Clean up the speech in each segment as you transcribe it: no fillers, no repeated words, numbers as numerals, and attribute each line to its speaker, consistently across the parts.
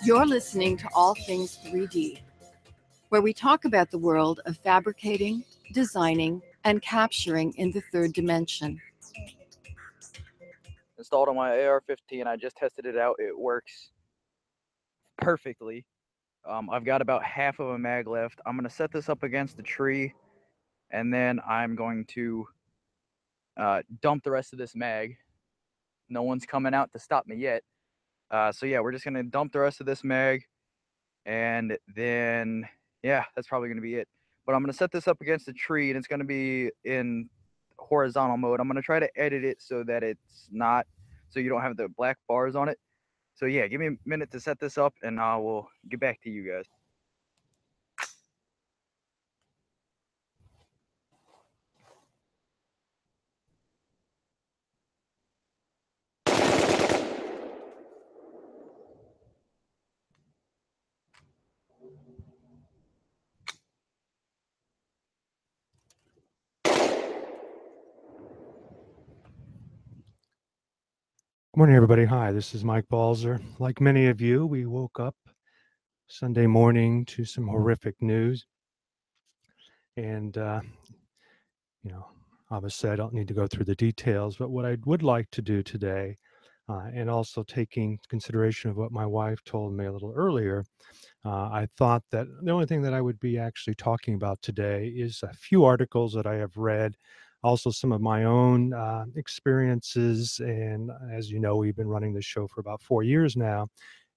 Speaker 1: You're listening to All Things 3D, where we talk about the world of fabricating, designing, and capturing in the third dimension.
Speaker 2: Installed on my AR-15. I just tested it out. It works perfectly. I've got about half of a mag left. I'm going to set this up against the tree, and then I'm going to dump the rest of this mag. No one's coming out to stop me yet. So yeah, we're just going to dump the rest of this mag, and then, yeah, that's probably going to be it. But I'm going to set this up against the tree, and it's going to be in horizontal mode. I'm going to try to edit it so that it's not, so you don't have the black bars on it. So yeah, give me a minute to set this up, and I will get back to you guys.
Speaker 3: Good morning, everybody. Hi, this is Mike Balzer. Like many of you, we woke up Sunday morning to some horrific news. And, obviously I don't need to go through the details, but what I would like to do today, and also taking consideration of what my wife told me a little earlier, I thought that the only thing that I would be actually talking about today is a few articles that I have read, also some of my own experiences. And as you know, we've been running this show for about 4 years now.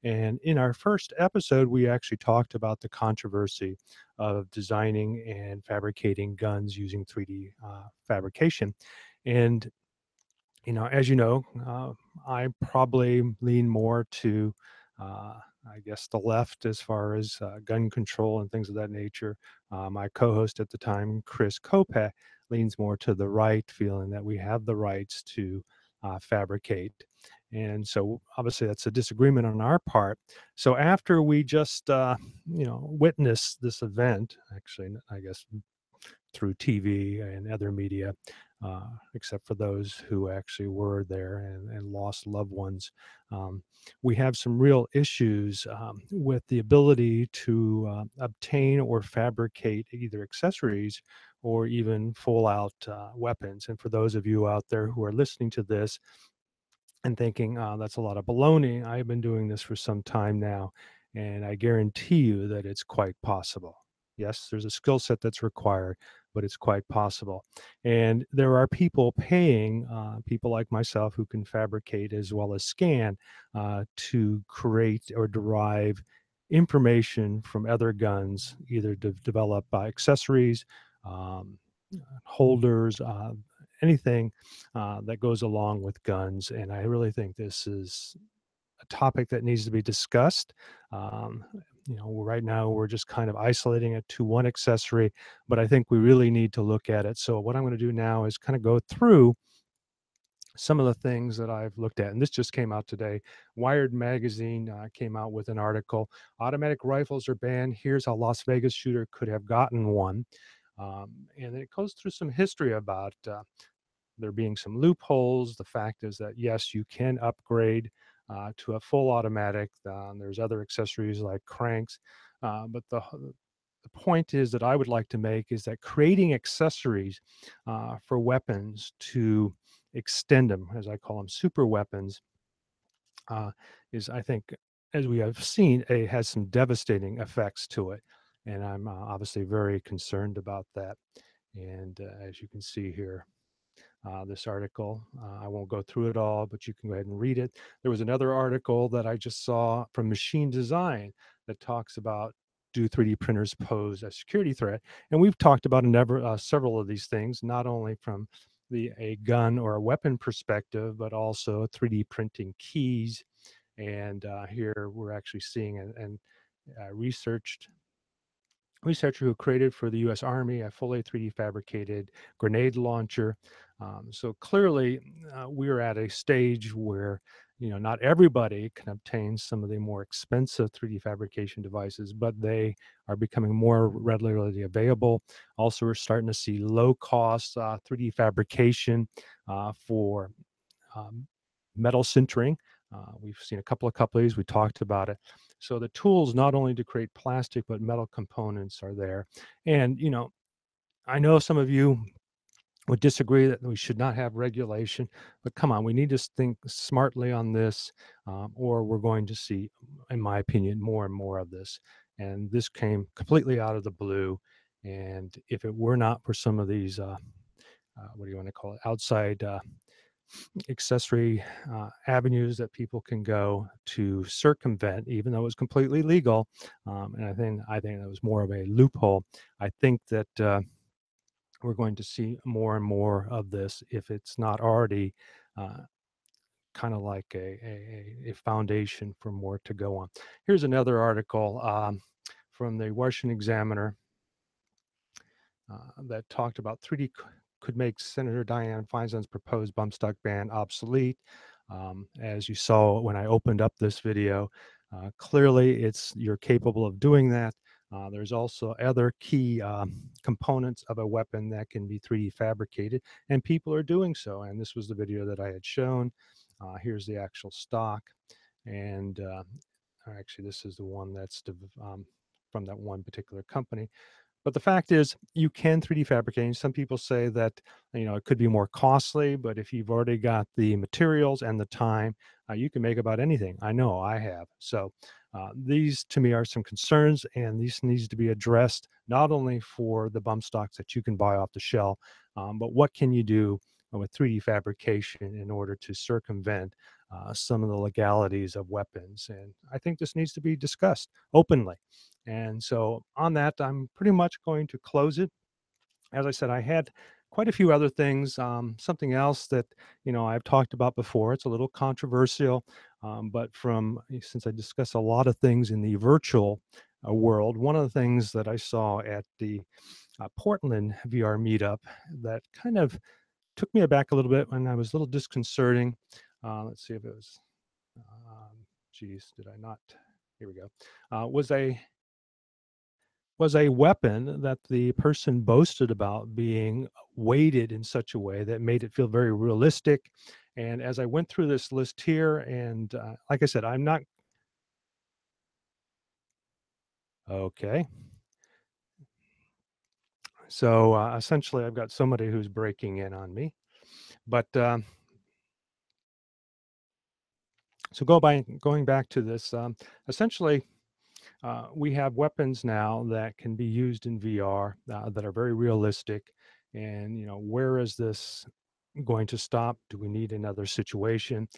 Speaker 3: And in our first episode, we actually talked about the controversy of designing and fabricating guns using 3D fabrication. And, as you know, I probably lean more to I guess the left as far as gun control and things of that nature. My co-host at the time, Chris Kopek, leans more to the right, feeling that we have the rights to fabricate. And so obviously that's a disagreement on our part. So after we just, witnessed this event, actually, I guess through TV and other media, except for those who actually were there and lost loved ones. We have some real issues with the ability to obtain or fabricate either accessories or even full out weapons. And for those of you out there who are listening to this and thinking, that's a lot of baloney, I've been doing this for some time now, and I guarantee you that it's quite possible. Yes, there's a skill set that's required, but it's quite possible. And there are people paying, people like myself who can fabricate as well as scan to create or derive information from other guns, either to develop accessories, um, holders, anything that goes along with guns. And I really think this is a topic that needs to be discussed. Um, right now we're just kind of isolating it to one accessory, but I think we really need to look at it. So what I'm going to do now is kind of go through some of the things that I've looked at. And this just came out today. Wired magazine came out with an article. Automatic rifles are banned. Here's how Las Vegas shooter could have gotten one. And it goes through some history about there being some loopholes. The fact is that, yes, you can upgrade to a full automatic. There's other accessories like cranks. But the point is that I would like to make is that creating accessories for weapons to extend them, as I call them, super weapons, is, I think, as we have seen, it has some devastating effects to it. And I'm obviously very concerned about that. And as you can see here, this article. I won't go through it all, but you can go ahead and read it. There was another article that I just saw from Machine Design that talks about, do 3D printers pose a security threat? And we've talked about several of these things, not only from a gun or a weapon perspective, but also 3D printing keys. And here we're actually seeing and researcher who created for the U.S. Army a fully 3D fabricated grenade launcher. So clearly, we're at a stage where not everybody can obtain some of the more expensive 3D fabrication devices, but they are becoming more readily available. Also, we're starting to see low-cost 3D fabrication for metal sintering. We've seen a couple of companies, we talked about it. So the tools not only to create plastic, but metal components are there. And, I know some of you would disagree that we should not have regulation, but come on, we need to think smartly on this, or we're going to see, in my opinion, more and more of this. And this came completely out of the blue. And if it were not for some of these, what do you want to call it, outside accessory avenues that people can go to circumvent, even though it's completely legal, and I think that was more of a loophole. I think that. We're going to see more and more of this if it's not already uh, kind of like a foundation for more to go on. Here's another article from the Washington Examiner that talked about 3D could make Senator Dianne Feinstein's proposed bump stock ban obsolete. As you saw when I opened up this video, clearly you're capable of doing that. There's also other key components of a weapon that can be 3D fabricated, and people are doing so. And this was the video that I had shown. Here's the actual stock, and actually, this is the one that's from that one particular company. But the fact is, you can 3D fabricate. And some people say that it could be more costly, but if you've already got the materials and the time, you can make about anything. I know I have. So these, to me, are some concerns, and these needs to be addressed not only for the bump stocks that you can buy off the shelf, but what can you do with 3D fabrication in order to circumvent some of the legalities of weapons. And I think this needs to be discussed openly. And so on that, I'm pretty much going to close it. As I said, I had quite a few other things. Something else that I've talked about before. It's a little controversial, but since I discuss a lot of things in the virtual world, one of the things that I saw at the Portland VR meetup that kind of took me aback a little bit, and I was a little disconcerting. Let's see if it was. Geez, did I not? Here we go. Was a weapon that the person boasted about being weighted in such a way that made it feel very realistic. And as I went through this list here, and like I said, I'm not okay. So essentially, I've got somebody who's breaking in on me. But so going back to this, essentially, we have weapons now that can be used in VR that are very realistic. And where is this going to stop? Do we need another situation?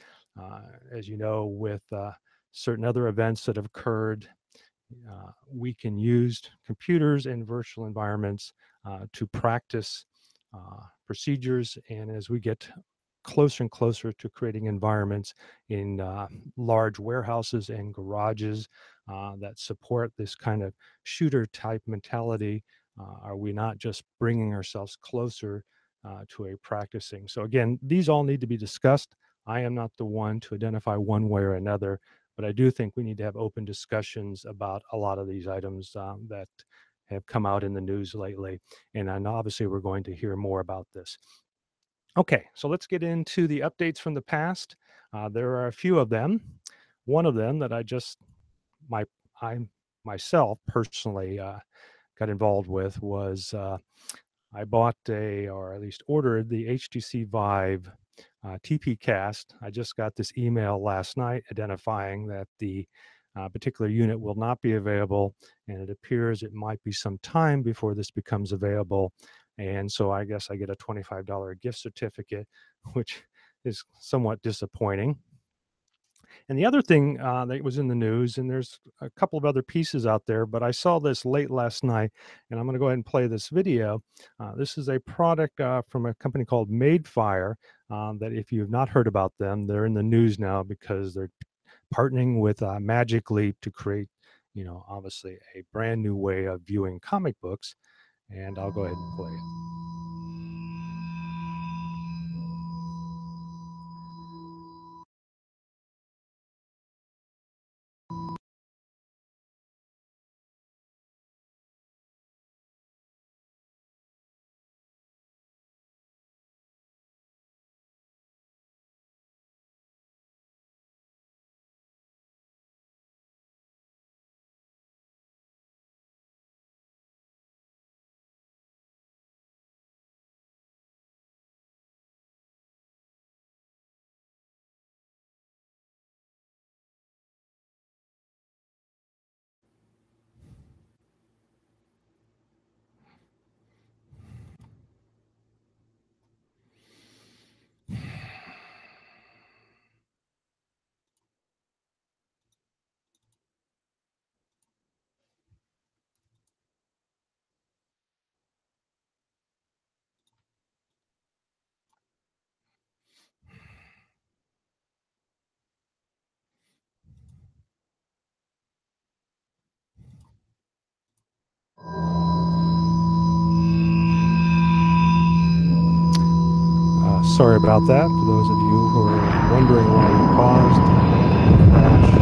Speaker 3: As you know, with certain other events that have occurred, we can use computers in virtual environments to practice procedures. And as we get closer and closer to creating environments in large warehouses and garages that support this kind of shooter type mentality, are we not just bringing ourselves closer to a practicing? So again, these all need to be discussed. I am not the one to identify one way or another, but I do think we need to have open discussions about a lot of these items that have come out in the news lately. And obviously, we're going to hear more about this. Okay, so let's get into the updates from the past. There are a few of them. One of them that I myself personally got involved with was I bought or at least ordered the HTC Vive TP Cast. I just got this email last night identifying that the particular unit will not be available, and it appears it might be some time before this becomes available. And so I guess I get a $25 gift certificate, which is somewhat disappointing. And the other thing that was in the news, and there's a couple of other pieces out there, but I saw this late last night, and I'm going to go ahead and play this video. This is a product from a company called Madefire that if you have not heard about them, they're in the news now because they're partnering with Magic Leap to create, obviously a brand new way of viewing comic books. And I'll go ahead and play it. sorry about that. For those of you who are wondering why we paused, crash.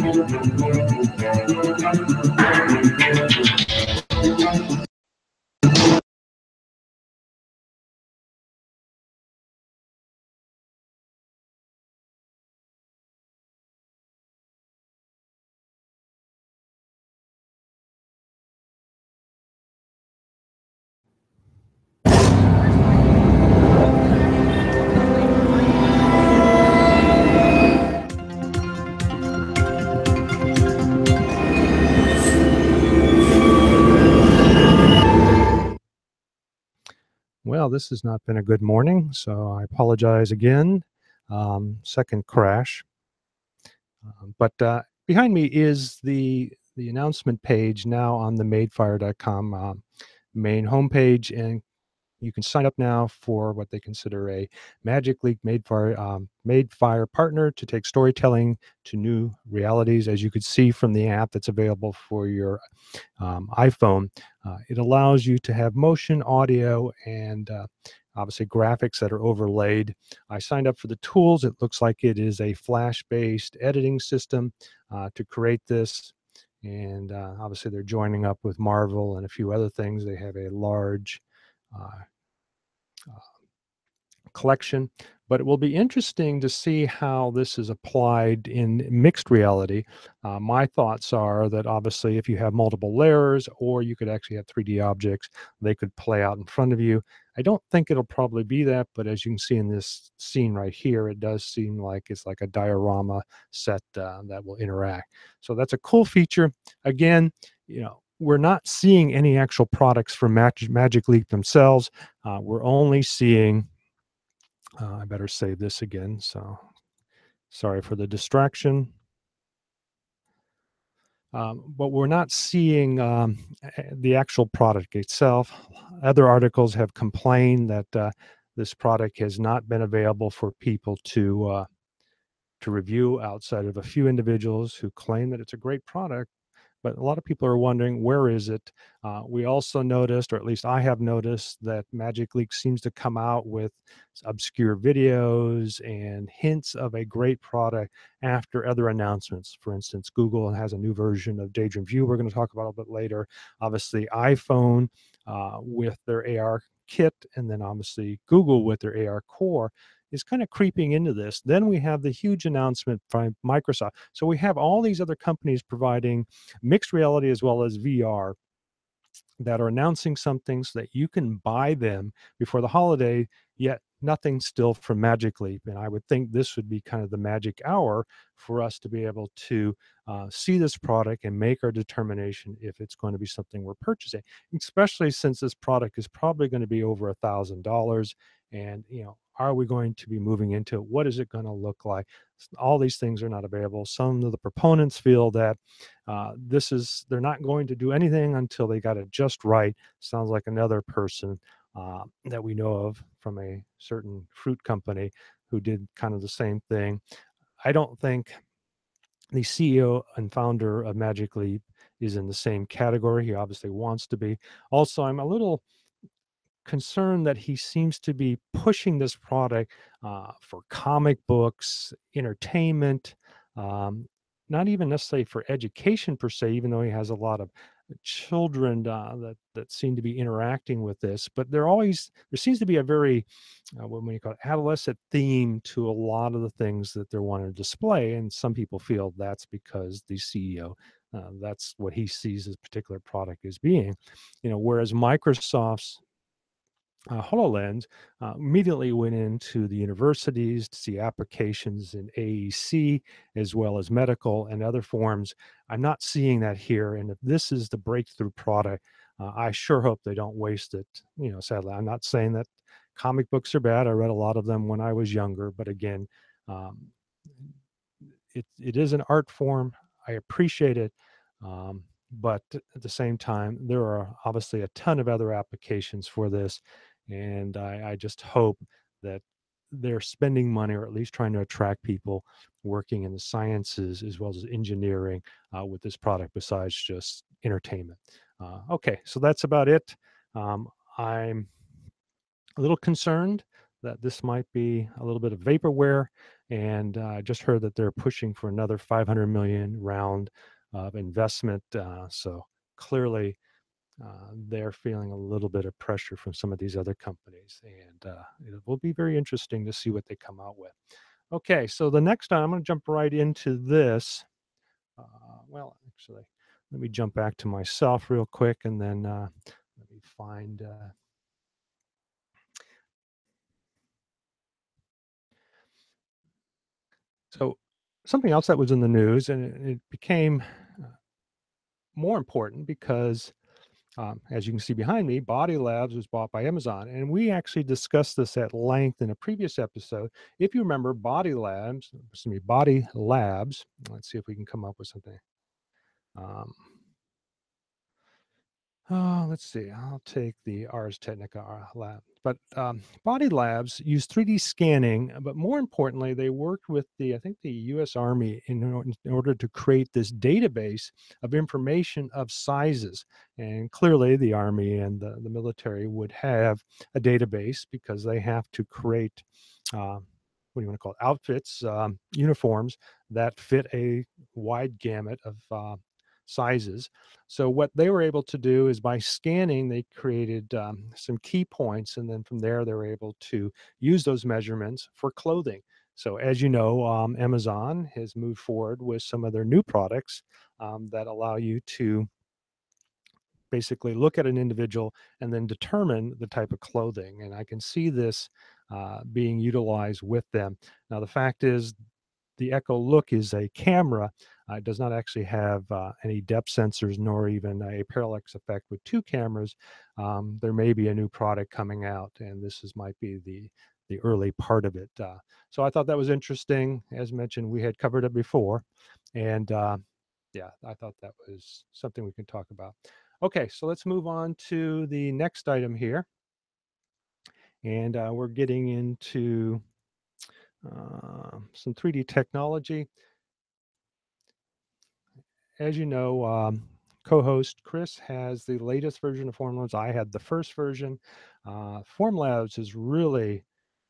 Speaker 3: Meteor broadcast Well, this has not been a good morning, so I apologize again. Second crash. But behind me is the announcement page now on the madefire.com main homepage, and you can sign up now for what they consider a Magic Leap Made Fire partner to take storytelling to new realities. As you could see from the app that's available for your iPhone, it allows you to have motion, audio, and obviously graphics that are overlaid. I signed up for the tools. It looks like it is a Flash-based editing system to create this. And obviously they're joining up with Marvel and a few other things. They have a large uh, collection, but it will be interesting to see how this is applied in mixed reality. My thoughts are that obviously if you have multiple layers, or you could actually have 3D objects, they could play out in front of you. I don't think it'll probably be that, but as you can see in this scene right here, it does seem like it's like a diorama set that will interact. So that's a cool feature. Again, we're not seeing any actual products from Magic Leap themselves. We're only seeing I better save this again. So sorry for the distraction. But we're not seeing the actual product itself. Other articles have complained that this product has not been available for people to review outside of a few individuals who claim that it's a great product. But a lot of people are wondering, where is it? We also noticed, or at least I have noticed, that Magic Leap seems to come out with obscure videos and hints of a great product after other announcements. For instance, Google has a new version of Daydream View we're going to talk about a little bit later. Obviously, iPhone with their AR kit, and then obviously Google with their AR core is kind of creeping into this. Then we have the huge announcement from Microsoft. So we have all these other companies providing mixed reality as well as VR that are announcing something so that you can buy them before the holiday, yet nothing still from Magic Leap. And I would think this would be kind of the magic hour for us to be able to see this product and make our determination if it's going to be something we're purchasing, especially since this product is probably going to be over $1,000. And, are we going to be moving into it? What is it going to look like? All these things are not available. Some of the proponents feel that they're not going to do anything until they got it just right. Sounds like another person that we know of from a certain fruit company who did kind of the same thing. I don't think the CEO and founder of Magic Leap is in the same category. He obviously wants to be. Also, I'm a little concerned that he seems to be pushing this product for comic books, entertainment, um, not even necessarily for education per se, even though he has a lot of children that seem to be interacting with this. But there seems to be a very what do you call it, adolescent theme to a lot of the things that they're wanting to display, and some people feel that's because the CEO. That's what he sees this particular product as being, whereas Microsoft's HoloLens immediately went into the universities to see applications in AEC as well as medical and other forms. I'm not seeing that here. And if this is the breakthrough product, I sure hope they don't waste it. Sadly, I'm not saying that comic books are bad. I read a lot of them when I was younger. But again, um, it is an art form. I appreciate it. But at the same time, there are obviously a ton of other applications for this. And I just hope that they're spending money or at least trying to attract people working in the sciences as well as engineering with this product besides just entertainment. Okay, so that's about it. I'm a little concerned that this might be a little bit of vaporware, and I just heard that they're pushing for another 500 million round of investment. So clearly, they're feeling a little bit of pressure from some of these other companies, and it will be very interesting to see what they come out with. Okay, so the next time I'm going to jump right into this. Well, actually, let me jump back to myself real quick, and then let me find. So something else that was in the news, and it became uh, more important because, as you can see behind me, Body Labs was bought by Amazon, and we actually discussed this at length in a previous episode. If you remember, Body Labs. Let's see if we can come up with something. Um, let's see. I'll take the Ars Technica lab. But Body Labs use 3D scanning, but more importantly, they worked with I think the U.S. Army in order to create this database of information of sizes. And clearly, the Army and the military would have a database because they have to create. What do you want to call it? Outfits, uniforms that fit a wide gamut of sizes. So what they were able to do is by scanning, they created some key points, and then from there they were able to use those measurements for clothing. So as you know, Amazon has moved forward with some of their new products that allow you to basically look at an individual and then determine the type of clothing. And I can see this being utilized with them. Now, the fact is, the Echo Look is a camera. It does not actually have any depth sensors nor even a parallax effect with two cameras. There may be a new product coming out, and might be the early part of it. So I thought that was interesting. As mentioned, we had covered it before, and yeah, I thought that was something we can talk about. Okay, so let's move on to the next item here, and we're getting into some 3D technology. As you know, co-host Chris has the latest version of Formlabs. I had the first version. Formlabs has really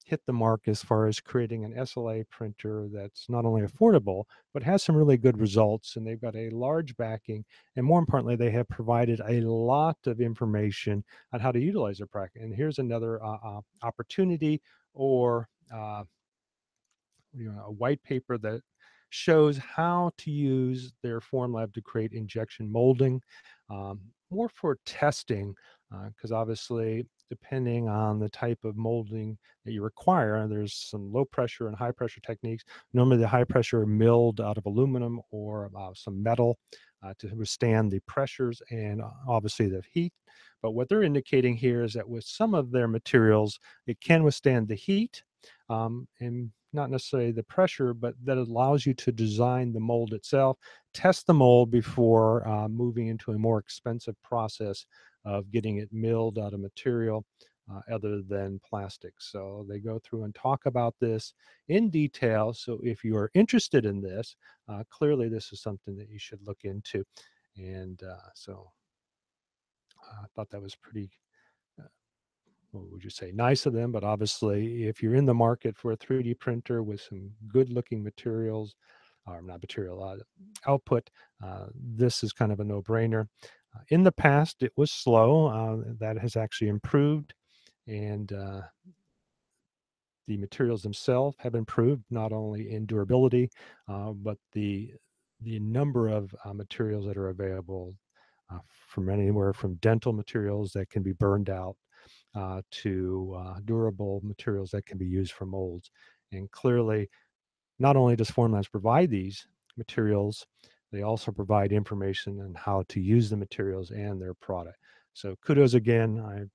Speaker 3: hit the mark as far as creating an SLA printer that's not only affordable, but has some really good results. And they've got a large backing. And more importantly, they have provided a lot of information on how to utilize their product. And here's another opportunity or a white paper that shows how to use their Formlab to create injection molding, more for testing, because obviously, depending on the type of molding that you require, there's some low pressure and high pressure techniques. Normally, the high pressure are milled out of aluminum or some metal to withstand the pressures and obviously the heat. But what they're indicating here is that with some of their materials, it can withstand the heat and not necessarily the pressure, but that allows you to design the mold itself, test the mold before moving into a more expensive process of getting it milled out of material other than plastic. So they go through and talk about this in detail. So if you are interested in this, clearly this is something that you should look into. And so I thought that was pretty what would you say, nice of them, but obviously if you're in the market for a 3D printer with some good looking materials, or not material, output, this is kind of a no-brainer. In the past, it was slow. That has actually improved, and the materials themselves have improved, not only in durability, but the number of materials that are available, from anywhere from dental materials that can be burned out to durable materials that can be used for molds. And clearly, not only does Formlabs provide these materials, they also provide information on how to use the materials and their product. So kudos again. I've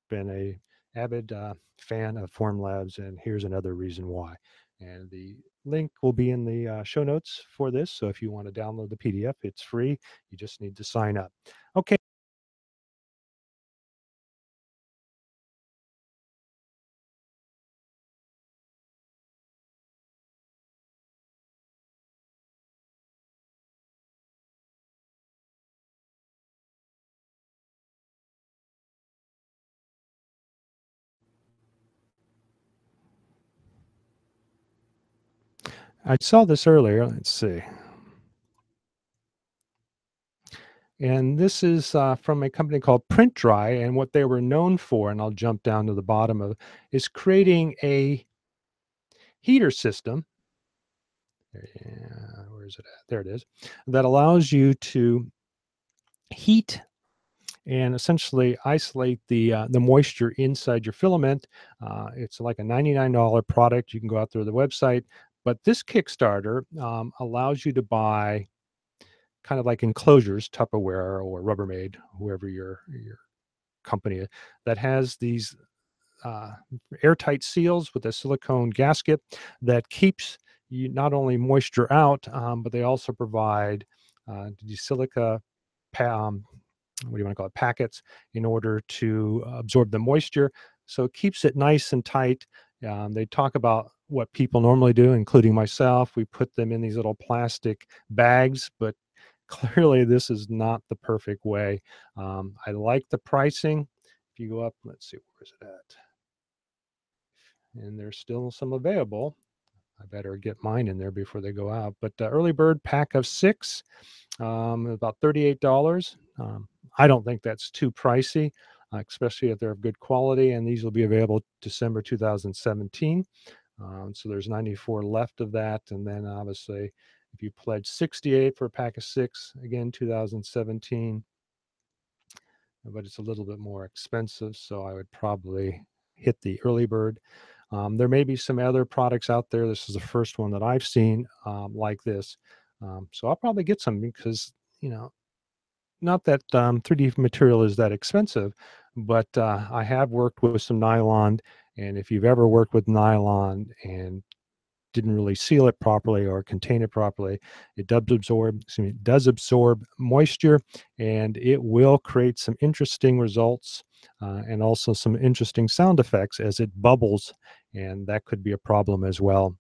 Speaker 3: been a avid fan of Formlabs, and here's another reason why. And the link will be in the show notes for this. So if you want to download the PDF, it's free. You just need to sign up. Okay. I saw this earlier. Let's see. And this is from a company called PrintDry. And what they were known for, and I'll jump down to the bottom of it, is creating a heater system. Where is it at? There it is. That allows you to heat and essentially isolate the moisture inside your filament. It's like a $99 product. You can go out there to the website. But this Kickstarter allows you to buy kind of like enclosures, Tupperware or Rubbermaid, whoever your company is, that has these airtight seals with a silicone gasket that keeps you not only moisture out, but they also provide silica what do you want to call it, packets, in order to absorb the moisture. So it keeps it nice and tight. They talk about what people normally do, including myself. We put them in these little plastic bags, but clearly this is not the perfect way. I like the pricing. If you go up, let's see, where is it at? And there's still some available. I better get mine in there before they go out. But early bird pack of 6, about $38. I don't think that's too pricey, especially if they're of good quality. And these will be available December 2017. So there's 94 left of that. And then obviously, if you pledge 68 for a pack of 6, again, 2017. But it's a little bit more expensive, so I would probably hit the early bird. There may be some other products out there. This is the first one that I've seen like this. So I'll probably get some because, not that 3D material is that expensive, but I have worked with some nylon. And if you've ever worked with nylon and didn't really seal it properly or contain it properly, it does absorb moisture, and it will create some interesting results and also some interesting sound effects as it bubbles, and that could be a problem as well.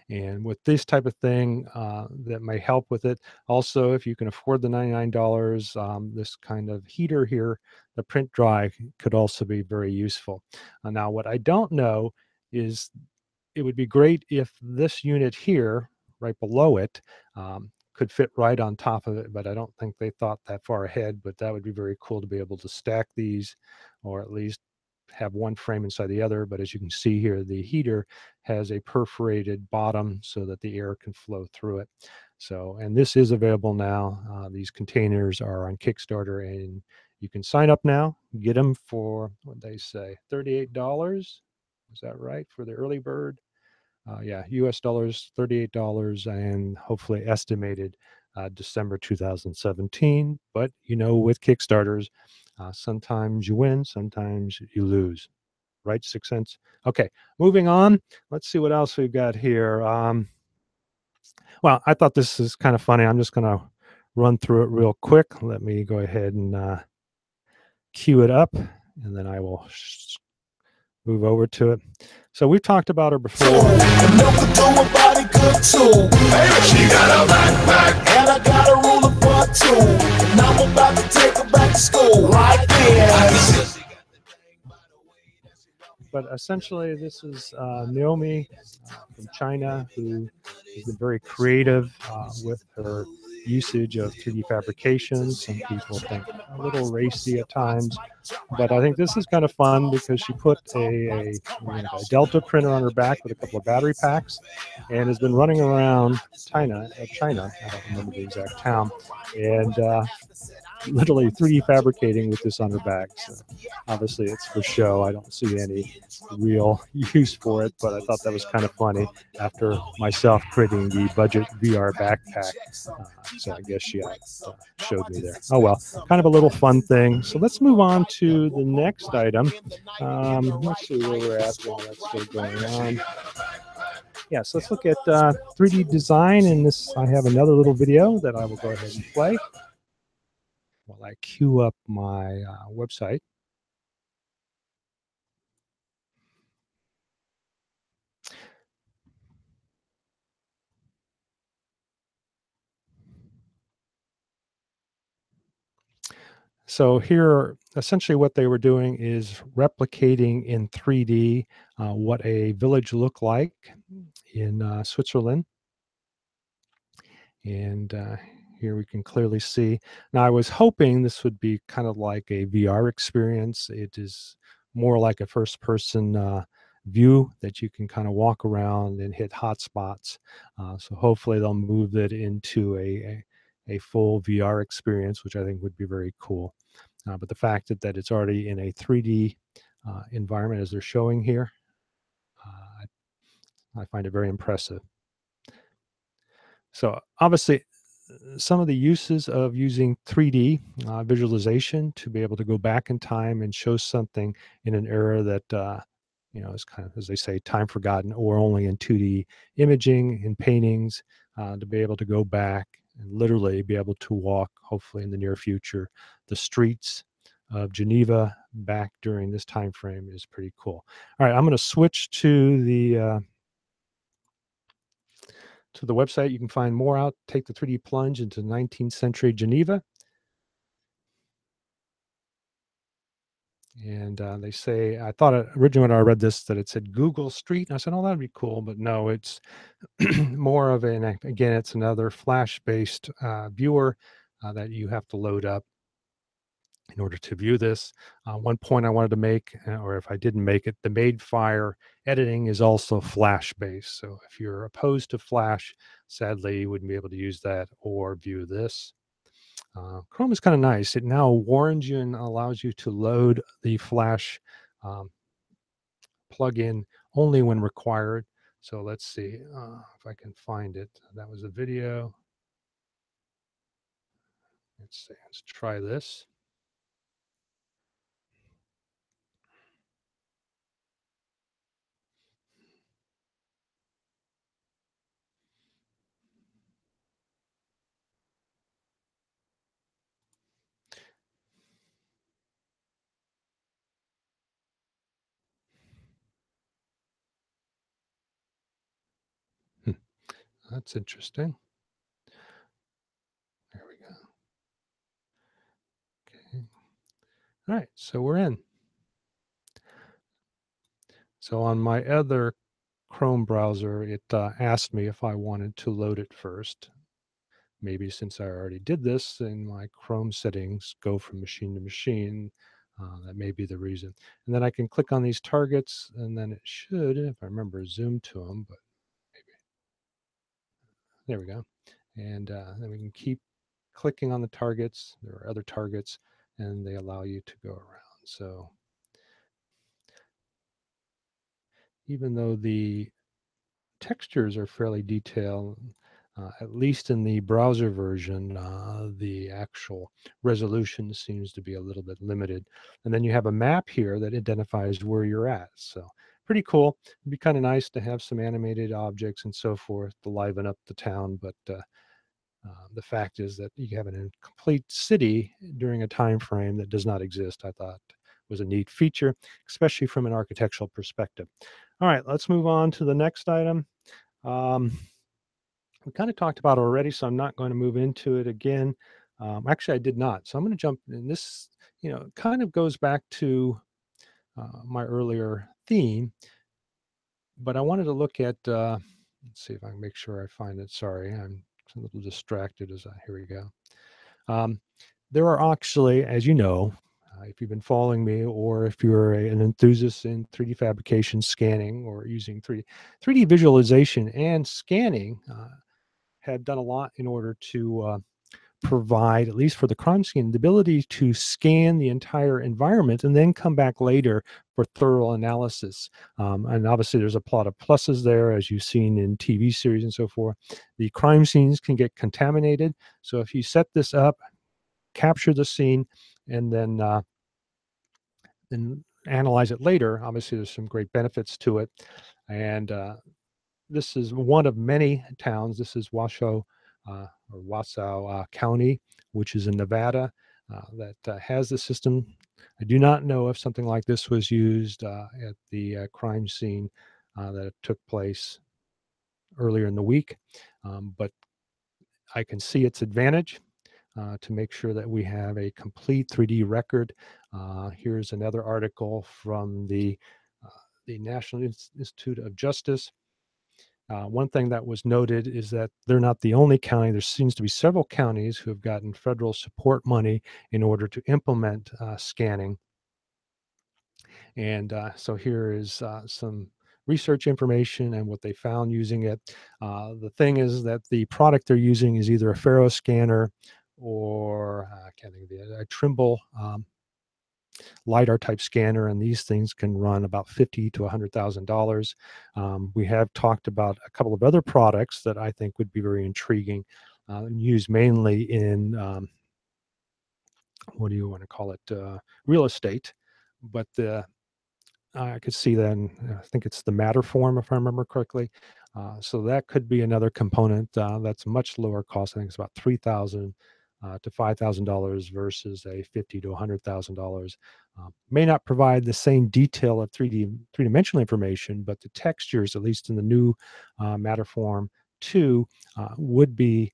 Speaker 3: And with this type of thing, that may help with it. Also, if you can afford the $99, this kind of heater here, the PrintDry, could also be very useful. Now, what I don't know is, it would be great if this unit here, right below it, could fit right on top of it, but I don't think they thought that far ahead. But that would be very cool to be able to stack these, or at least have one frame inside the other. But as you can see here, the heater has a perforated bottom so that the air can flow through it. So, and this is available now. These containers are on Kickstarter, and you can sign up now, get them for, what they say, $38. Is that right, for the early bird? Yeah, US dollars, $38, and hopefully estimated December 2017. But with Kickstarters, sometimes you win, sometimes you lose. Right, 6 cents? Okay, moving on. Let's see what else we've got here. Well, I thought this is kind of funny. I'm just going to run through it real quick. Let me go ahead and cue it up, and then I will move over to it. So we've talked about her before. She got a backpack, and I got a ruler for 2. And I'm about to take her back to school right there. But essentially, this is Naomi from China, who has been very creative with her usage of 3D fabrication. Some people think a little racy at times, but I think this is kind of fun because she put a Delta printer on her back with a couple of battery packs, and has been running around China. I don't remember the exact town, and literally 3D fabricating with this on her back. So obviously it's for show. I don't see any real use for it, but I thought that was kind of funny after myself creating the budget VR backpack. So I guess she showed me there. Oh well, kind of a little fun thing. So let's move on to the next item. Let's see where we're at while that's still going on. Yeah, so let's look at 3D design. And this, I have another little video that I will go ahead and play while I queue up my website. So here, essentially what they were doing is replicating in 3D what a village looked like in Switzerland. And here we can clearly see. Now, I was hoping this would be kind of like a VR experience. It is more like a first-person view that you can kind of walk around and hit hotspots. So hopefully they'll move it into a full VR experience, which I think would be very cool. But the fact that it's already in a 3D environment, as they're showing here, I find it very impressive. So obviously, some of the uses of using 3D visualization to be able to go back in time and show something in an era that is kind of, as they say, time forgotten, or only in 2D imaging and paintings, to be able to go back and literally be able to walk, hopefully in the near future, the streets of Geneva back during this time frame is pretty cool. All right, I'm going to switch to the website. You can find more out. Take the 3D plunge into 19th century Geneva. And they say, I thought originally when I read this that it said Google Street. And I said, oh, that'd be cool. But no, it's more of again, it's another Flash-based viewer that you have to load up in order to view this. One point I wanted to make, or if I didn't make it, the Madefire editing is also Flash-based. So if you're opposed to Flash, sadly, you wouldn't be able to use that or view this. Chrome is kind of nice. It now warns you and allows you to load the Flash plugin only when required. So let's see if I can find it. That was a video. Let's see. Let's try this. That's interesting. There we go. Okay. All right, so we're in. So on my other Chrome browser, it asked me if I wanted to load it first. Maybe since I already did this in my Chrome settings, go from machine to machine. That may be the reason. And then I can click on these targets, and then it should, if I remember, zoom to them, but maybe. There we go. And then we can keep clicking on the targets. There are other targets, and they allow you to go around. So even though the textures are fairly detailed, at least in the browser version, the actual resolution seems to be a little bit limited. And then you have a map here that identifies where you're at. So pretty cool. It'd be kind of nice to have some animated objects and so forth to liven up the town. But the fact is that you have an incomplete city during a time frame that does not exist. I thought was a neat feature, especially from an architectural perspective. All right, let's move on to the next item. We kind of talked about it already, so I'm not going to move into it again. Actually, I did not. So I'm going to jump in. This, kind of goes back to my earlier theme, but I wanted to look at, let's see if I can make sure I find it. Sorry, I'm a little distracted here we go. There are actually, as you know, if you've been following me, or if you're an enthusiast in 3D fabrication, scanning, or using 3D visualization and scanning, have done a lot in order to provide, at least for the crime scene, the ability to scan the entire environment and then come back later for thorough analysis. And obviously there's a lot of pluses there, as you've seen in TV series and so forth. The crime scenes can get contaminated. So if you set this up, capture the scene, and then analyze it later, obviously there's some great benefits to it. And this is one of many towns. This is Washoe or Washoe County, which is in Nevada, that has the system. I do not know if something like this was used at the crime scene that took place earlier in the week, but I can see its advantage to make sure that we have a complete 3D record. Here's another article from the National Institute of Justice. One thing that was noted is that they're not the only county. There seems to be several counties who have gotten federal support money in order to implement scanning. And so here is some research information and what they found using it. The thing is that the product they're using is either a Faro scanner or I can't think of a Trimble LiDAR type scanner, and these things can run about $50,000 to $100,000. We have talked about a couple of other products that I think would be very intriguing, used mainly in what do you want to call it, real estate. But I could see then, I think it's the Matterform, if I remember correctly. So that could be another component that's much lower cost. I think it's about $3,000 to $5,000 versus a $50,000 to $100,000. May not provide the same detail of three-dimensional information, but the textures, at least in the new Matterform 2, would be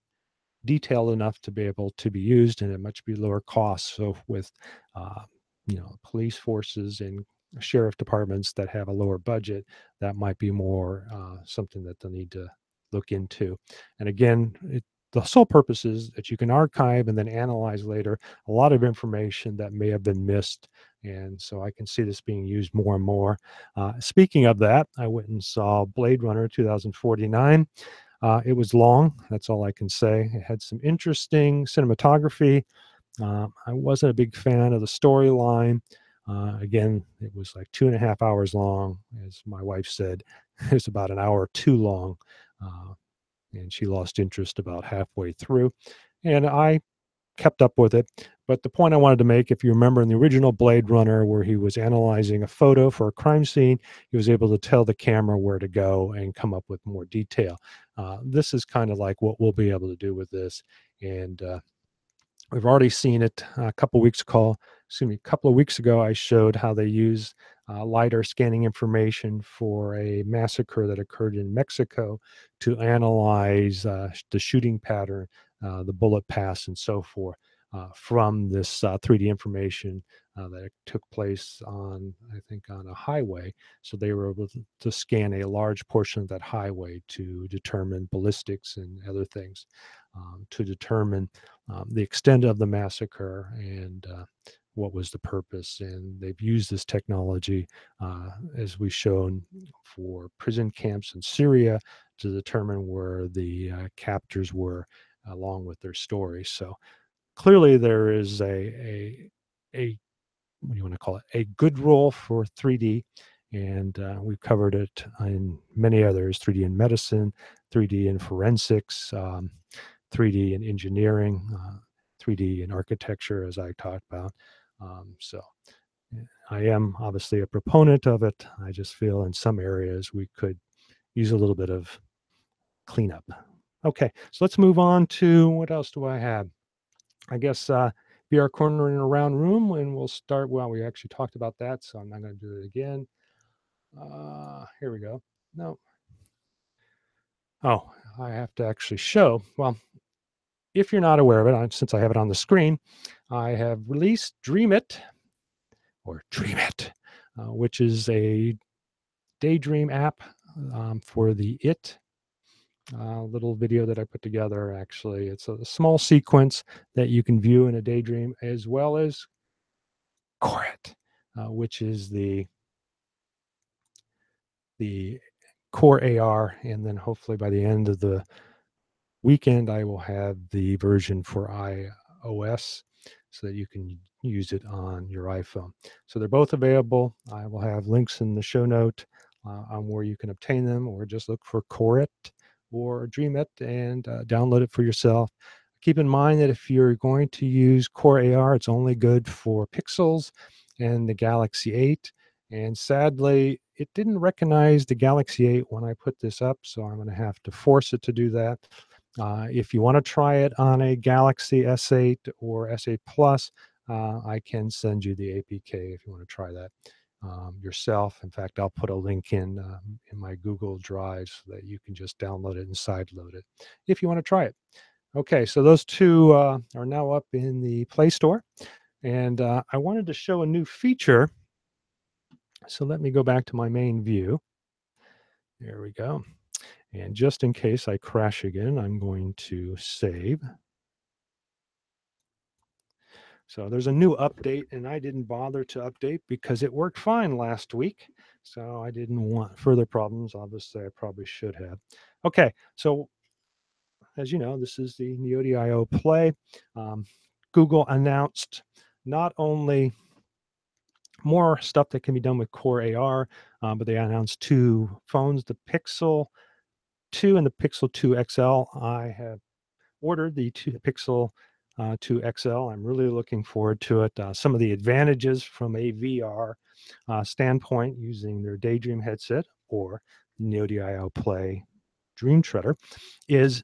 Speaker 3: detailed enough to be able to be used and at much lower cost. So with police forces and sheriff departments that have a lower budget, that might be more something that they'll need to look into. And again, the sole purpose is that you can archive and then analyze later a lot of information that may have been missed. And so I can see this being used more and more. Speaking of that, I went and saw Blade Runner 2049. It was long, that's all I can say. It had some interesting cinematography. I wasn't a big fan of the storyline. Again, it was like 2.5 hours long. As my wife said, it was about an hour too long. And she lost interest about halfway through. And I kept up with it. But the point I wanted to make, if you remember in the original Blade Runner, where he was analyzing a photo for a crime scene, he was able to tell the camera where to go and come up with more detail. This is kind of like what we'll be able to do with this. And we've already seen it a couple of weeks ago. I showed how they use LiDAR scanning information for a massacre that occurred in Mexico to analyze the shooting pattern, the bullet paths, and so forth from this 3D information that took place on a highway. So they were able to scan a large portion of that highway to determine ballistics and other things, to determine the extent of the massacre and what was the purpose. And they've used this technology, as we've shown, for prison camps in Syria to determine where the captors were along with their story. So clearly there is a what do you want to call it, a good role for 3D. And we've covered it in many others: 3D in medicine, 3D in forensics, 3D in engineering, 3D in architecture, as I talked about. So I am obviously a proponent of it. I just feel in some areas we could use a little bit of cleanup. Okay, so let's move on to what else do I have? I guess VR corner in a round room, and we'll start. Well, we actually talked about that, so I'm not going to do it again. Here we go. No. Oh, I have to actually show. Well, if you're not aware of it, since I have it on the screen, I have released dreamIT, which is a Daydream app for the IT little video that I put together. Actually, it's a small sequence that you can view in a Daydream, as well as Coret, which is the core AR, and then hopefully by the end of the weekend I will have the version for iOS so that you can use it on your iPhone. So they're both available. I will have links in the show note on where you can obtain them, or just look for Coret or DreamIT and download it for yourself. Keep in mind that if you're going to use Core AR, it's only good for Pixels and the Galaxy 8. And sadly, it didn't recognize the Galaxy 8 when I put this up, so I'm going to have to force it to do that. If you want to try it on a Galaxy S8 or S8 Plus, I can send you the APK if you want to try that yourself. In fact, I'll put a link in my Google Drive so that you can just download it and sideload it if you want to try it. Okay, so those two are now up in the Play Store, and I wanted to show a new feature. So let me go back to my main view. There we go. And just in case I crash again, I'm going to save. So there's a new update, and I didn't bother to update because it worked fine last week. So I didn't want further problems. Obviously, I probably should have. Okay, so as you know, this is the Neo Play. Google announced not only more stuff that can be done with Core AR, but they announced two phones, the Pixel 2 and the Pixel 2 XL. I have ordered the Pixel 2 XL. I'm really looking forward to it. Some of the advantages from a VR standpoint using their Daydream headset or Neo Play Dream Shredder is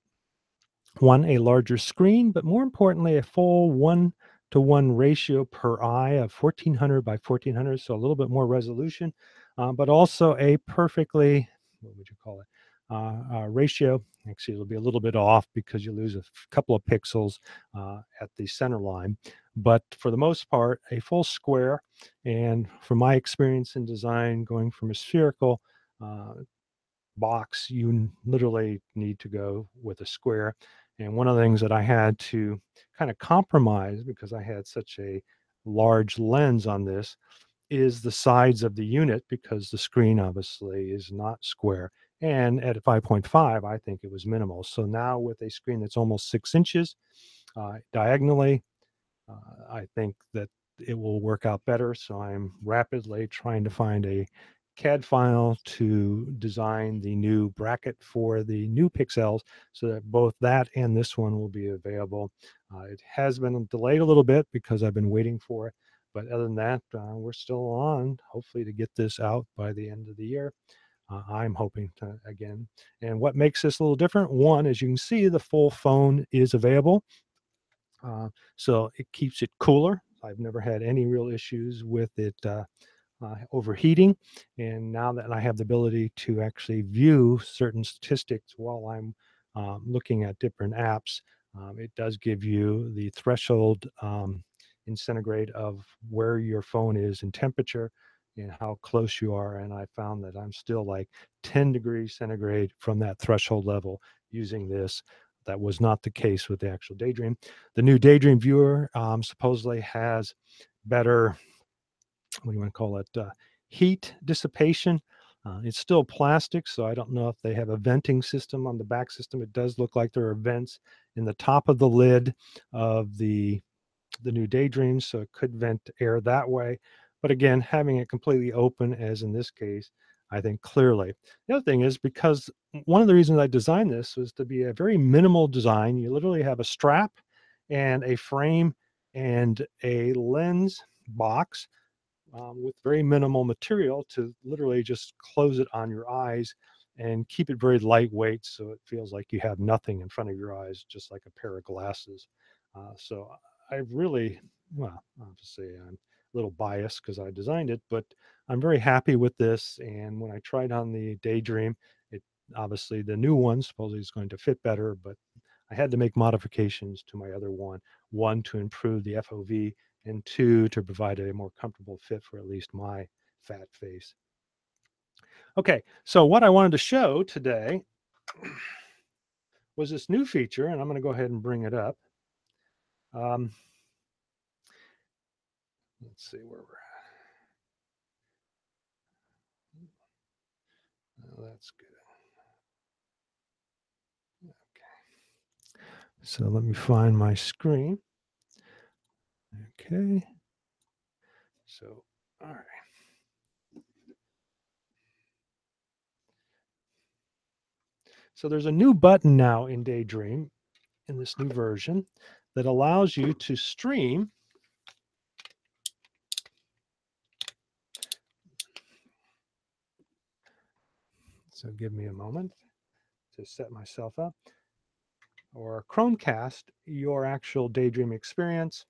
Speaker 3: one, a larger screen, but more importantly, a full 1-to-1 ratio per eye of 1400 by 1400, so a little bit more resolution, but also a perfectly, what would you call it, ratio. Actually, it'll be a little bit off because you lose a couple of pixels at the center line, but for the most part, a full square. And from my experience in design, going from a spherical box, you literally need to go with a square. And one of the things that I had to kind of compromise, because I had such a large lens on this, is the sides of the unit, because the screen obviously is not square. And at 5.5, I think it was minimal. So now with a screen that's almost 6 inches diagonally, I think that it will work out better. So I'm rapidly trying to find a CAD file to design the new bracket for the new Pixels so that both that and this one will be available. It has been delayed a little bit because I've been waiting for it. But other than that, we're still on, hopefully, to get this out by the end of the year. I'm hoping to, again. And what makes this a little different, one, as you can see, the full phone is available. So it keeps it cooler. I've never had any real issues with it overheating. And now that I have the ability to actually view certain statistics while I'm looking at different apps, it does give you the threshold in centigrade of where your phone is in temperature and how close you are. And I found that I'm still like 10 degrees centigrade from that threshold level using this. That was not the case with the actual Daydream. The new Daydream viewer supposedly has better, what do you want to call it, heat dissipation. It's still plastic, so I don't know if they have a venting system on the back system. It does look like there are vents in the top of the lid of the new Daydream, so it could vent air that way. But again, having it completely open, as in this case, I think clearly. The other thing is, because one of the reasons I designed this was to be a very minimal design. You literally have a strap and a frame and a lens box with very minimal material to literally just close it on your eyes and keep it very lightweight so it feels like you have nothing in front of your eyes, just like a pair of glasses. So I really, well, obviously I'm a little biased because I designed it, but I'm very happy with this. And when I tried on the Daydream, it obviously, the new one supposedly is going to fit better, but I had to make modifications to my other one to improve the FOV, and two, to provide a more comfortable fit for at least my fat face. Okay, so what I wanted to show today was this new feature, and I'm going to go ahead and bring it up. Um, let's see where we're at. Oh, that's good. Okay. So let me find my screen. Okay. So, all right. So there's a new button now in Daydream in this new version that allows you to stream. So give me a moment to set myself up. Or Chromecast your actual Daydream experience.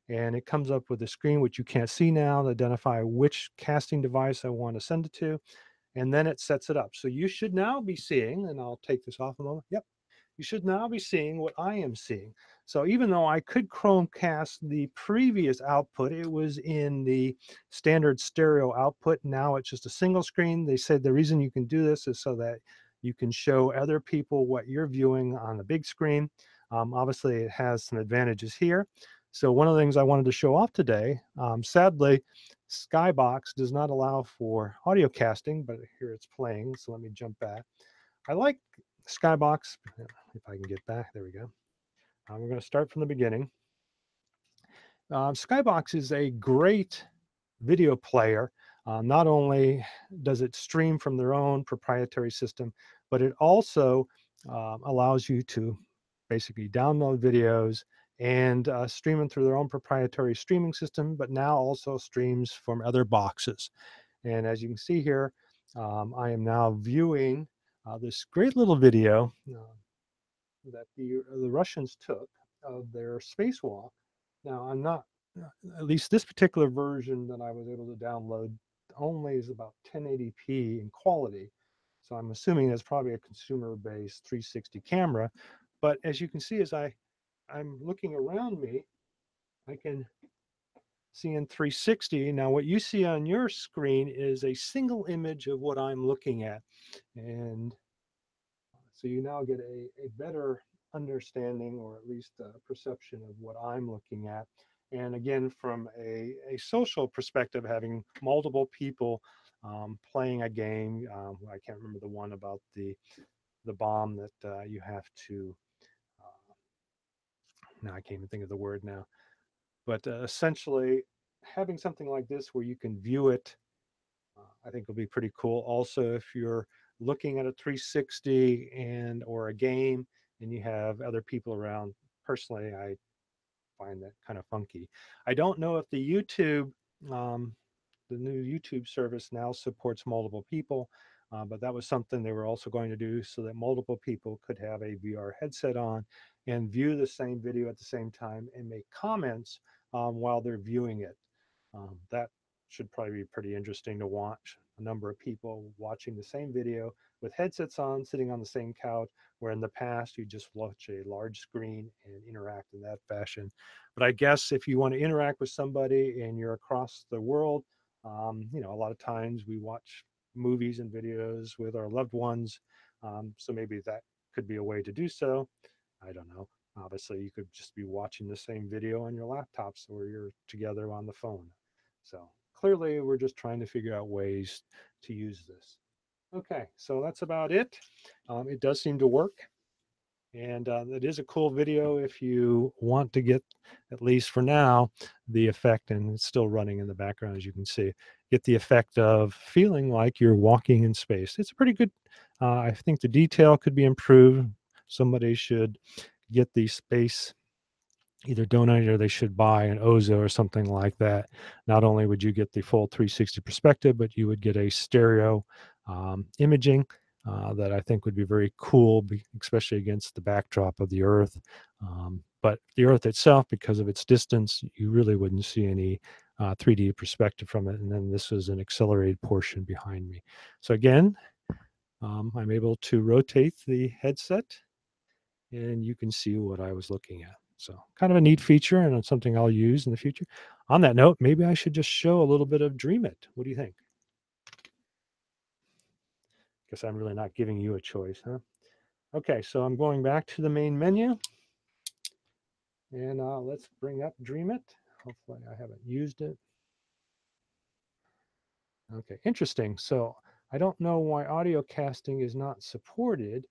Speaker 3: And it comes up with a screen which you can't see now to identify which casting device I want to send it to. And then it sets it up. So you should now be seeing, and I'll take this off a moment. Yep. You should now be seeing what I am seeing. So even though I could Chromecast the previous output, it was in the standard stereo output. Now it's just a single screen. They said the reason you can do this is so that you can show other people what you're viewing on the big screen. Obviously, it has some advantages here. So one of the things I wanted to show off today, sadly, Skybox does not allow for audio casting, but here it's playing. So let me jump back. I like Skybox, if I can get back, there we go. We're going to start from the beginning. Skybox is a great video player. Not only does it stream from their own proprietary system, but it also allows you to basically download videos and stream them through their own proprietary streaming system, but now also streams from other boxes. And as you can see here, I am now viewing this great little video that the Russians took of their spacewalk. Now, I'm not, at least this particular version that I was able to download only is about 1080p in quality. So I'm assuming that's probably a consumer-based 360 camera. But as you can see, as I'm looking around me, I can see in 360. Now, what you see on your screen is a single image of what I'm looking at. And so you now get a better understanding, or at least a perception of what I'm looking at. And again, from a social perspective, having multiple people playing a game. I can't remember the one about the bomb that you have to, now I can't even think of the word now, but essentially having something like this where you can view it, I think will be pretty cool. Also, if you're looking at a 360 and or a game and you have other people around, personally, I find that kind of funky. I don't know if um, the new YouTube service now supports multiple people, but that was something they were also going to do so that multiple people could have a VR headset on and view the same video at the same time and make comments while they're viewing it. That should probably be pretty interesting to watch. A number of people watching the same video with headsets on, sitting on the same couch, where in the past you just watch a large screen and interact in that fashion. But I guess if you want to interact with somebody and you're across the world, a lot of times we watch movies and videos with our loved ones. So maybe that could be a way to do so. I don't know. Obviously, you could just be watching the same video on your laptops or you're together on the phone. So clearly, we're just trying to figure out ways to use this. Okay, so that's about it. It does seem to work. And it is a cool video if you want to get, at least for now, the effect, and it's still running in the background, as you can see, get the effect of feeling like you're walking in space. It's a pretty good, I think the detail could be improved. Somebody should get the space either donate or they should buy an Ozo or something like that. Not only would you get the full 360 perspective, but you would get a stereo imaging that I think would be very cool, especially against the backdrop of the Earth. But the Earth itself, because of its distance, you really wouldn't see any 3D perspective from it. And then this is an accelerated portion behind me. So again, I'm able to rotate the headset and you can see what I was looking at. So kind of a neat feature and it's something I'll use in the future. On that note, maybe I should just show a little bit of dreamIT. What do you think? Guess I'm really not giving you a choice, huh? Okay, so I'm going back to the main menu, and let's bring up dreamIT. Hopefully I haven't used it. Okay, interesting. So I don't know why audio casting is not supported.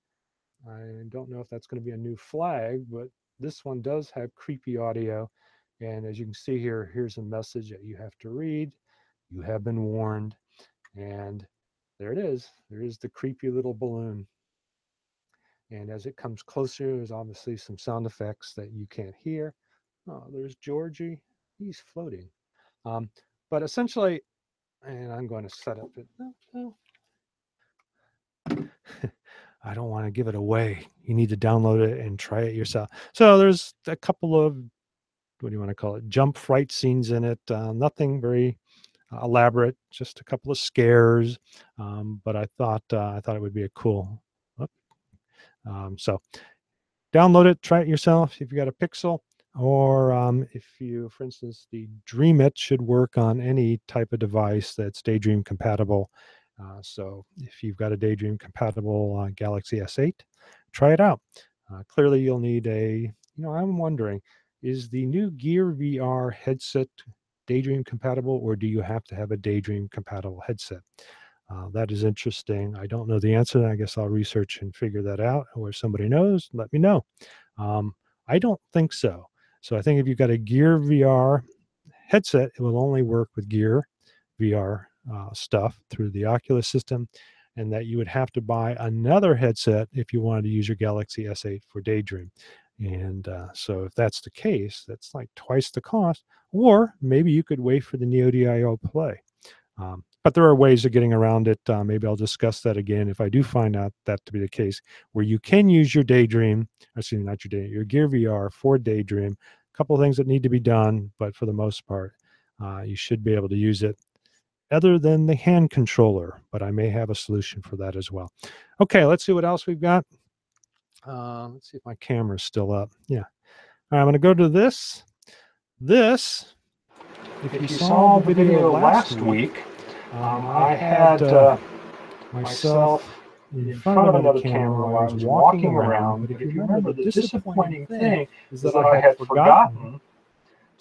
Speaker 3: I don't know if that's going to be a new flag, but this one does have creepy audio. And as you can see here, here's a message that you have to read. You have been warned. And there it is. There is the creepy little balloon. And as it comes closer, there's obviously some sound effects that you can't hear. Oh, there's Georgie. He's floating. But essentially, and I'm going to set up it. No. I don't want to give it away. You need to download it and try it yourself. So there's a couple of, what do you want to call it, jump fright scenes in it. Nothing very elaborate, just a couple of scares. But I thought it would be a cool. So download it, try it yourself if you got a Pixel, or if you, for instance, the dreamIT should work on any type of device that's Daydream compatible. So if you've got a Daydream compatible Galaxy S8, try it out. Clearly you'll need a, I'm wondering, is the new Gear VR headset Daydream compatible, or do you have to have a Daydream compatible headset? That is interesting. I don't know the answer. I guess I'll research and figure that out, or if somebody knows, let me know. I don't think so. So I think if you've got a Gear VR headset, it will only work with Gear VR stuff through the Oculus system, and that you would have to buy another headset if you wanted to use your Galaxy S8 for Daydream. And so if that's the case, that's like twice the cost, or maybe you could wait for the Neo DIO Play. But there are ways of getting around it. Maybe I'll discuss that again if I do find out that to be the case, where you can use your Daydream, excuse me, not your Daydream, your Gear VR for Daydream. A couple of things that need to be done, but for the most part, you should be able to use it other than the hand controller, but I may have a solution for that as well. Okay, let's see what else we've got. Let's see if my camera's still up. Yeah. All right, I'm going to go to this. This, if you saw the video last week, I had myself in front of another camera while I was walking around. But if you remember, the disappointing thing is that I had forgotten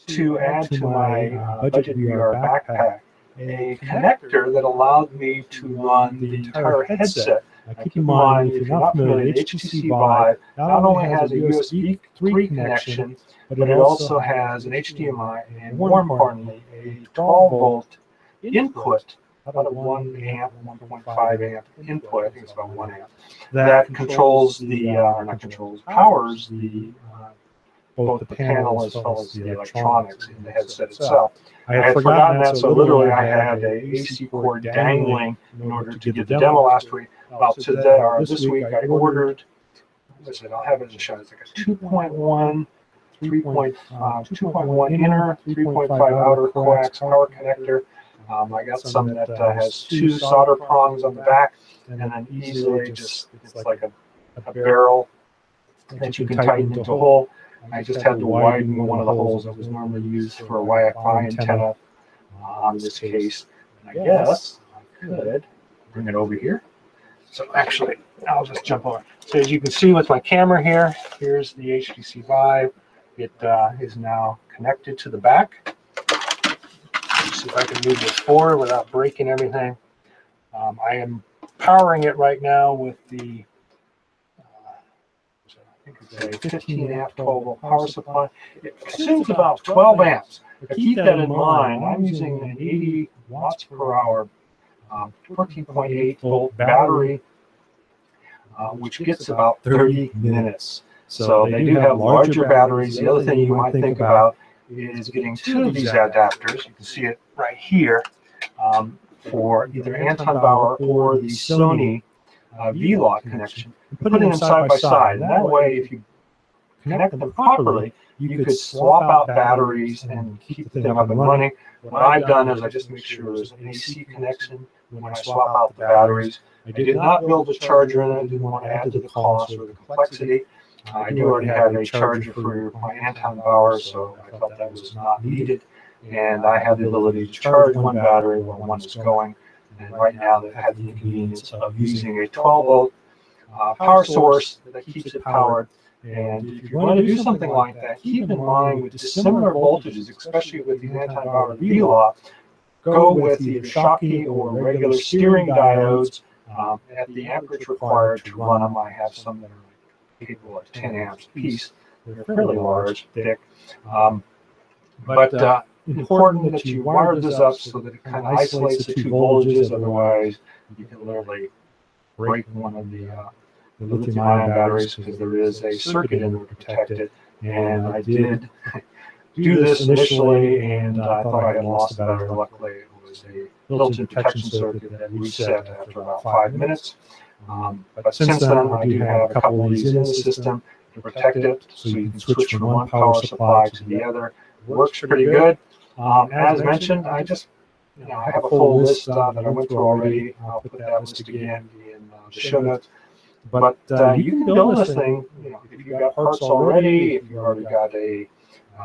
Speaker 3: to add to my Budget VR backpack a connector that allowed me to run the entire headset. Now, keep in mind, if you're not familiar, the HTC Vive not only has a USB 3 connection, but it also has an HDMI and, more importantly, a 12-volt input out of 1 amp, 1.5 amp input. I think it's about 1 amp. That controls the, or not controls, powers the both the panel as well as the electronics in the headset itself. I had forgotten that, so literally I had a AC cord dangling in order to get the demo last week. Well, today, or this week, I ordered, listen, I'll have it in the show. It's like a 2.1, 2.1 inner, 3.5 outer coax power connector. I got some that has 2 solder prongs on the back, and then easily just, it's like a barrel that you can tighten into a hole. I just had to widen one of the holes that was normally used for a Wi-Fi antenna on this case. And I guess I could bring it over here. So actually, I'll just jump over. So as you can see with my camera here, here's the HTC Vive. It is now connected to the back. Let's see if I can move this forward without breaking everything. I am powering it right now with the I think it's a 15 amp 12 volt power supply. It consumes about 12 amps. But keep that in mind, I'm using an 80 watts per hour 14.8 volt battery, which gets about 30 minutes. So they do have larger batteries. The other thing you might think about is getting 2 of these adapters. You can see it right here for either Anton Bauer or the Sony V-Lock connection. Put them side by side, and that way, if you connect them properly, you could swap out batteries and keep them up and running. What I've done is I just make sure there's an AC connection when I swap out the batteries. I did not build a charger in it. I didn't want to add to the cost or the complexity. I do already have a charger for my Anton Bauer, so I felt that was not needed. And I have the ability to charge one battery while one is going. And right now they have the inconvenience of using a 12-volt power source that keeps it powered. And if you're going to do something like that, keep in mind with dissimilar voltages, especially with these anti-barrier V-law, go with either Schottky or regular steering diodes at the amperage required to run them. I have some that are capable of 10 amps apiece. They're fairly large, thick. But important that you wire this up so that it kind of isolates the two voltages. Otherwise, you can literally break one of the lithium-ion batteries, because there is a circuit in there to protect it. And I did do this initially, and I thought I had lost the battery. Luckily, it was a built-in protection circuit that reset after about 5 minutes. But since then, I do have a couple of these in the system to protect it, so you can switch from one power supply to the other. It works pretty good. As mentioned, I have a full list that I went through already. I'll put that list again in the show notes. But you can build this thing, if you've got parts already, if you've already got a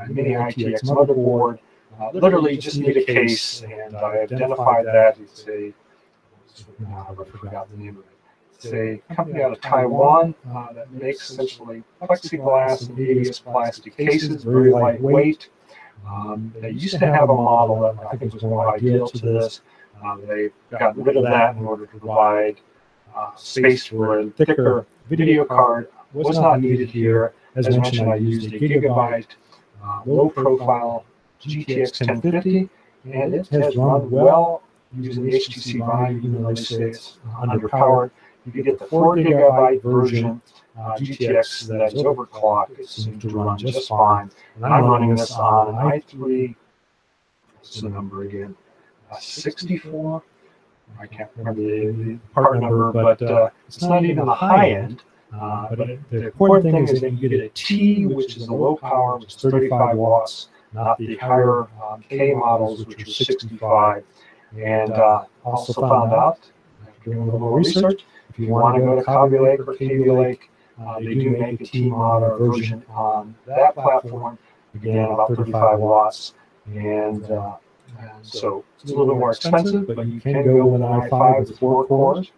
Speaker 3: mini ITX motherboard. Literally just need a case, and I identified that. It's a, I forgot the name of it. It's a company out of Taiwan that makes essentially plexiglass and ABS plastic cases, very lightweight. They used to have a model that I think was more ideal to this. They got rid of that in order to provide space for a thicker video card. Was not needed here. As mentioned, I used a gigabyte low-profile GTX 1050, and it has run well using the HTC Vive, even though they say it's underpowered. If you get the 4 gigabyte version GTX that is overclocked, it seems to run just fine. And I'm running this on an i3, what's the number again? 64? I can't remember the part number, but it's not even the high end. But the important thing is that you get a T, which is the low power, which is 35 watts, not the higher K models, which are 65. And also found out, after doing a little research, if you want to go to Kaby Lake or Kaby Lake, they do make a T model version on that platform. Again, about 35 watts. And so it's a little bit more expensive, but you can go with an i5 with 4 cores.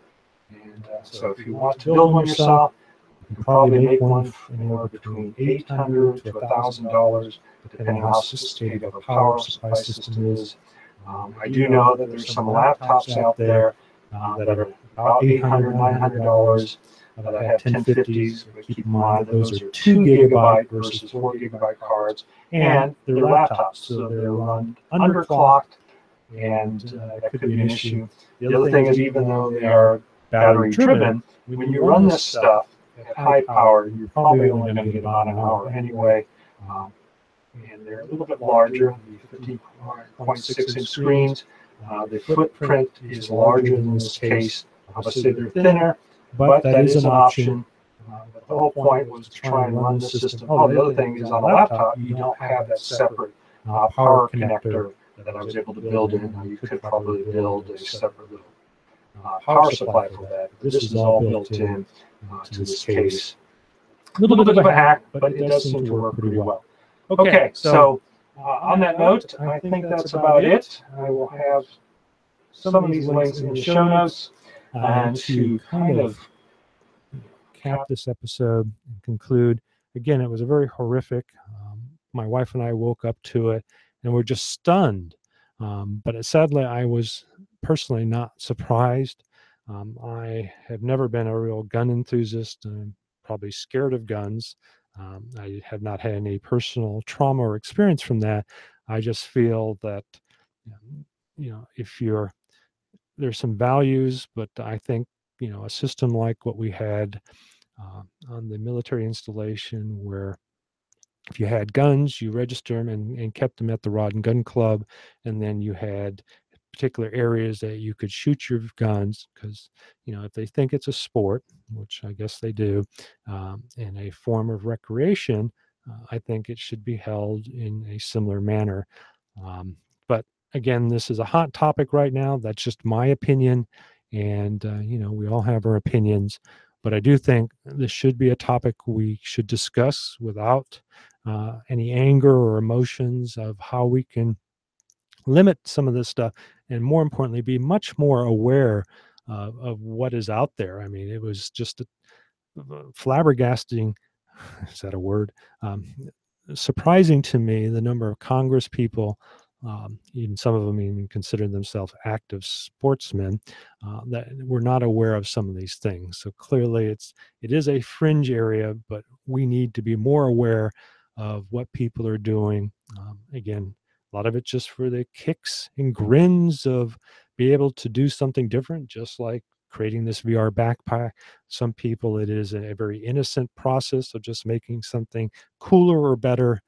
Speaker 3: And so if you want to build one yourself, you can probably make one anywhere between $800 to $1,000, depending on how sophisticated of a power supply system is. I do know that there's some laptops out there that are about $800, $900 that have 1050s, but keep in mind that those are 2 gigabyte versus 4 gigabyte cards, and they're laptops, so they're run underclocked, and that could be an issue. The other thing is, even though they are battery driven, when you run this stuff at high power, you're probably only going to get about an hour anyway. And they're a little bit larger, the 15.6-inch screens. The footprint is larger in this case. Obviously, they're thinner, but that is an option. But the whole point was to try and run the system. Oh, the other thing is, on a laptop, you don't have that separate power connector that I was able to build in. Now, you could probably build a separate little power supply for that. But this is all built in to this case. A little bit of a hack, but it does seem to work pretty well. Okay, so on that note, I think that's about it. I will have some of these links in the show notes. And to kind of cap this episode and conclude, again, it was a very horrific. My wife and I woke up to it and were just stunned. But sadly, I was personally not surprised. I have never been a real gun enthusiast. I'm probably scared of guns. I have not had any personal trauma or experience from that. I just feel that, if there's some values, but I think, a system like what we had on the military installation, where if you had guns, you register them and kept them at the Rod and Gun Club, and then you had particular areas that you could shoot your guns, because if they think it's a sport, which I guess they do, and a form of recreation, I think it should be held in a similar manner. But again, this is a hot topic right now. That's just my opinion, and we all have our opinions, but I do think this should be a topic we should discuss without any anger or emotions, of how we can limit some of this stuff and more importantly, be much more aware of what is out there. I mean, it was just flabbergasting. Is that a word? Um, Surprising to me the number of Congress people, even some of them even consider themselves active sportsmen, that were not aware of some of these things. So clearly, it is a fringe area, but we need to be more aware of what people are doing. Again, a lot of it just for the kicks and grins of be able to do something different, just like creating this VR backpack. Some people, it is a very innocent process of just making something cooler or better.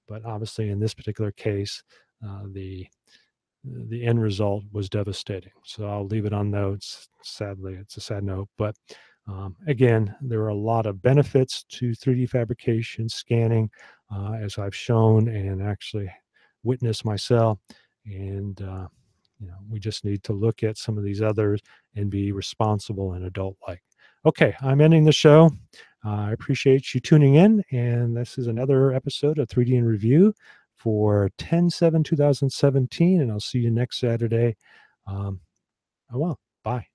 Speaker 3: But obviously, in this particular case, the end result was devastating. So I'll leave it on notes. Sadly, it's a sad note. But again, there are a lot of benefits to 3D fabrication, scanning, as I've shown and actually witnessed myself. And we just need to look at some of these others and be responsible and adult-like. Okay, I'm ending the show. I appreciate you tuning in, and this is another episode of 3D in Review for 10/7/2017, and I'll see you next Saturday. Well, bye.